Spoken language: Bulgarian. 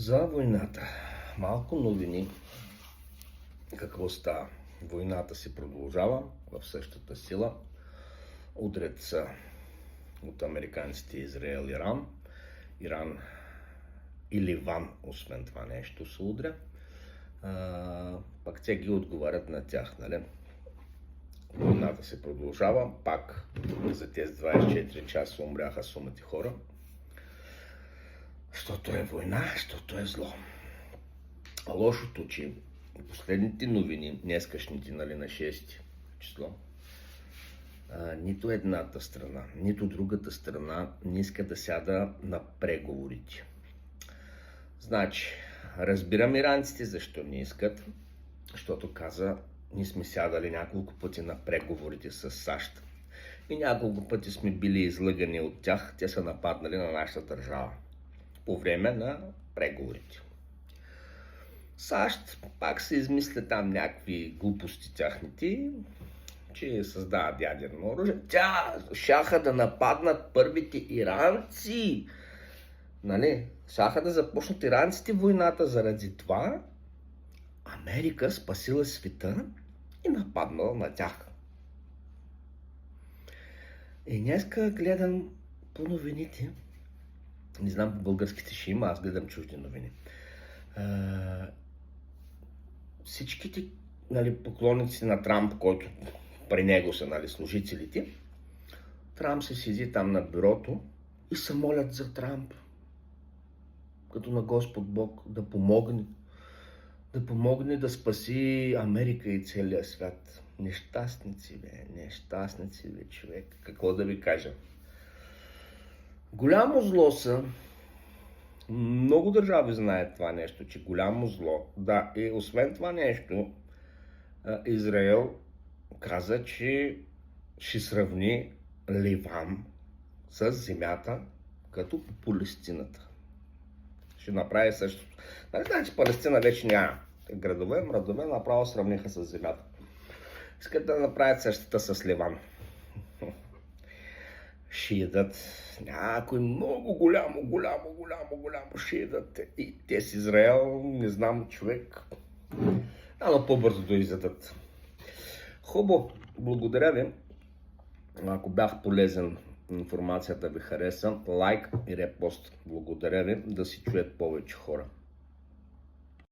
За войната. Малко новини. Какво става? Войната си продължава в същата сила. Удрят са от американците Израел, Иран. Иран и Ливан, освен това нещо, се удря. Пак те ги отговарят на тях, нали? Войната се продължава. Пак за тези 24 часа умряха сумати хора. Защото е война, защото е зло. Лошото, че последните новини, днескашните, нали, на 6 число, нито едната страна, нито другата страна не иска да сяда на преговорите. Значи, разбирам иранците защо не искат, защото каза, ние сме сядали няколко пъти на преговорите с САЩ и няколко пъти сме били излъгани от тях, те са нападнали на нашата държава по време на преговорите. САЩ пак се измисля там някакви глупости тяхните, че създават ядерно оръжие. Тя шаха да нападнат първите иранци. Нали? Шаха да започнат иранците войната. Заради това Америка спасила света и нападнала на тях. И днеска гледам по новините. Не знам по българските ще има, аз гледам чужди новини. Всичките, нали, поклонници на Трамп, който при него са, нали, служителите, Трамп се седи там на бюрото и се молят за Трамп. Като на Господ Бог да помогне да спаси Америка и целия свят. Нещастници, човек. Какво да ви кажа? Голямо зло са. Много държави знаят това нещо, че голямо зло. Да, и освен това нещо, Израел каза, че ще сравни Ливан с земята като Палестината. Ще направи същото. Нали знаете, Палестина вече няма градове, направо сравниха с земята. Искат да направят същата с Ливан. Ще ядат някой много голямо ще ядат. И те с Израел, не знам, човек, но по-бързо да изядат. Хубаво, благодаря ви. Ако бях полезен, информацията ви хареса, лайк и репост. Благодаря ви, да си чуят повече хора.